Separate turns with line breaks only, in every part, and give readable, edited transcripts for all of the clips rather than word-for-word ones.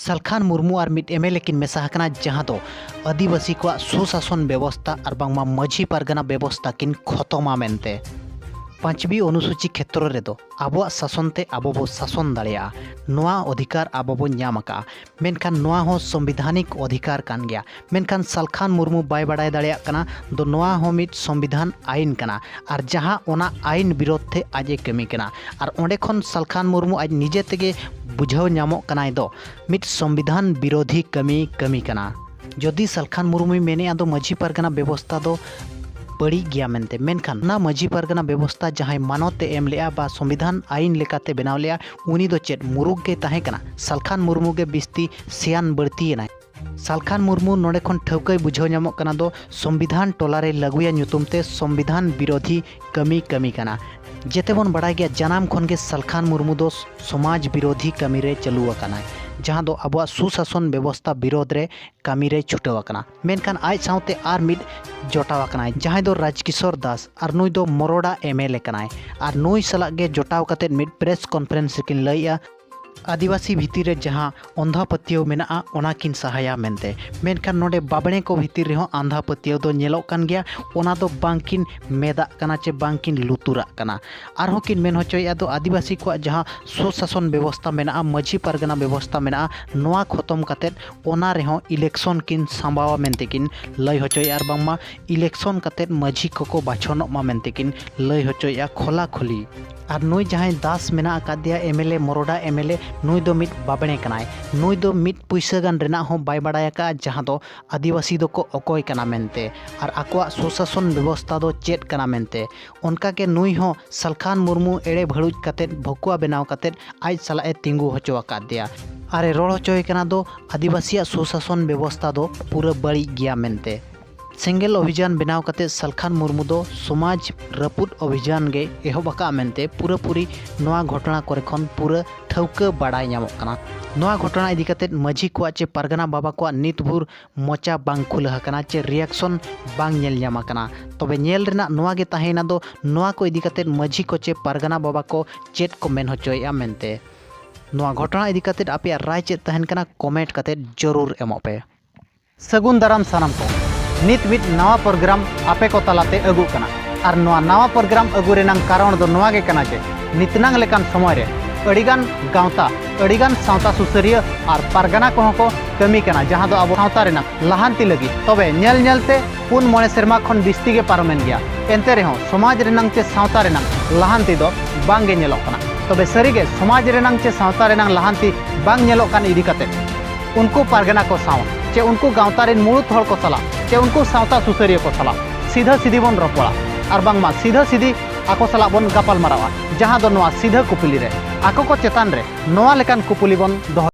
सलखान मुर्मू और मिट एमएलए किन मेसा हकना जहां दो आदिवासी को सुशासन व्यवस्था और बांगमा माझी पारगना व्यवस्था किन खतमा मेनते पांचवी अनुसूची क्षेत्र रेदो आबो शासनते आबो बो शासन दाड़िया नोआ अधिकार आबो बो ᱧᱟᱢ ᱟᱠᱟᱜᱼᱟ मेनखान नोआ हो संविधानिक अधिकार कान गया मेनखान सलखान मुर्मू बाय बाड़ाय दाड़िया कना दो नोआ हो मिट संविधान आईन कना और जहां ओना आईन विरोध थे आजे कमी कना और ओंडे खन सलखान मुर्मू आज निजे तेगे बुझाव ᱧᱟᱢᱚᱜ कनाय दो मिट संविधान विरोधी कमी कना जदि सलखान मुर्मू मेने दो माझी पारगना व्यवस्था दो बड़ी गया मेनते मेनखान ना माझी पारगना व्यवस्था जहां मानवते एम लेआ बा संविधान आईन लेकाते बनाव लेआ उनी दो चेत मुरुग गे ताहे कना सलखान मुर्मू गे बिस्ती सियान बढ़ती ना सलखान मुर्मू नोडे खन ठौकय बुझाव ᱧᱟᱢᱚᱜ कना दो संविधान टोलारे लगुया ᱧᱩᱛᱩᱢते संविधान विरोधी कमी कना जेते बन बड़ा गया जनाम खन गे सलखान मुर्मू दो समाज विरोधी कमी रे चलू अकाना जहां दो अब सुशासन व्यवस्था विरोध रे कमी रे छुटाव अकाना मेनखान आज साउते आर मिड जोटाव अकाना जहां दो राजकिशोर दास और नुई दो मरोड़ा एमएलए कनाय और नुई सला गे जोटाव कते मिड प्रेस कॉन्फ्रेंस किन लइया आदिवासी भितर रे जहां अंधा पत्तियों मेना ओना किन सहाया मेनते मेनखान नोडे बाबणे को भितर रे आंधा पत्तियों दो नेलोक कान गया ओना दो बांकिन मेदा कना चे बांकिन लुतुरा कना आरहों किन मेन होचोया दो आदिवासी को जहां सुशासन व्यवस्था मेना माझी पारगना व्यवस्था मेना नोआ खत्म कते ओना रे इलेक्शन किन सांबावा मेनते किन लय होचोया आर बांगमा इलेक्शन कते माझी को बाछनों मा मेनते किन लय होचोया खोला खोली और नुई जहां दास मेना अकादिया एमएलए मरोड़ा एमएलए नुई दो मिट बाबणे कनाय नुई दो मिट पैसा गान रेना हो बाय बाड़ाय का जहां दो आदिवासी दो को अकोय कना मेनते और आकोआ सुशासन व्यवस्था दो चेत कना मेनते उनका के नुई हो सलखान मुर्मू एड़े भड़ुज कते भकुआ बनाव कते आज सलाए तिंगु होचो अकादिया अरे रोड़ होचोय कना दो आदिवासी सुशासन व्यवस्था दो पूरा बड़ी गया मेनते सेंगेल अभियान बनाव कते सलखान मुर्मू दो समाज रपुद अभियान गे एहबका मेनते पूरा पूरी नोआ घटना करे खन पूरा ठौका बाड़ाय ᱧᱟᱢᱚᱜ कना नोआ घटना इदी कते माझी को चे पारगना बाबा को नित भूर मोचा बांग खुला कना चे रिएक्शन बांग नेल ᱧᱟᱢ कना तबे नेल रेना नोआ गे ताहेना दो नोआ को इदी कते माझी को चे पारगना बाबा को चेत को मेन होचोया मेनते नोआ घटना इदी कते आपे राय चेत तहन कना कमेंट कते जरूर एमो पे सगुन दाराम सानाम को नित मिट नवा प्रोग्राम आपे को तलाते अगु कना और नवा प्रोग्राम अगु रेनांग कारण दो नवा गे कना जे नितनांग लेकान समय रे अड़ीगान गांवता अड़ीगान सावता सुसरिया और पारगना को कमी कना जहां दो अब सावता रेना लहांती लगी तबे नेल नेलते पुन मोने सेरमा खन बिस्ती गे पारमेन गया एनते रेहो समाज रेनांग चे सावता रेनांग लहांती दो बांगे नेलोक कना तबे सरीगे समाज रेनांग चे सावता रेनांग लहांती बांग नेलोक कान इदी कते उनको पारगना को साव चे उनको गांवता रेन मुळुत हर को सला चे उनको सावता सुसरिया को सला सीधा सीधी बन रपड़ा और बांगमा सीधा सीधी आको सला बन गापाल मारावा जहां दो नोआ सीधा कुपली रे आको को चेतान रे नोआ लेकान कुपली बन दो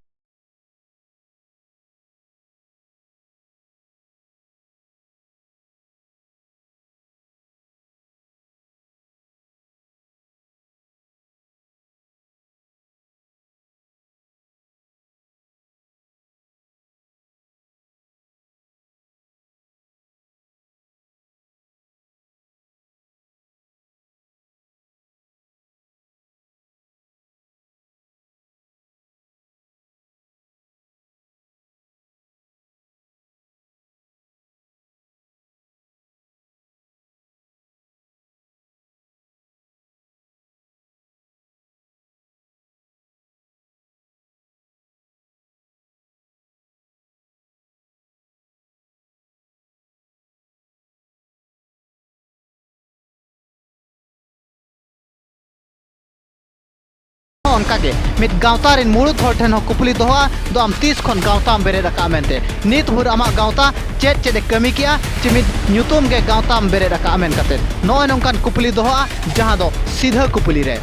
उनका के मिट गांवता रेन मुळुत हर ठेन कुपली दोहा दो आम 30 खन गांवता बेरे रका मेनते नित हुर आमा गांवता चेत चेत कमी किया चे मिट ᱧᱩᱛᱩᱢ गे गांवता बेरे रका मेन कते नोय नोंकान कुपली दोहा जहां दो सीधा कुपली रे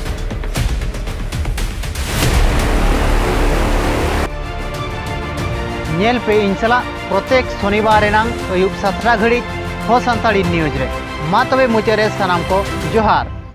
नेल पे इंसला प्रत्येक शनिवार रेनांग अयुब 17 घड़ी हो संताड़ी न्यूज रे मा तबे मुचारे सनाम को जोहार।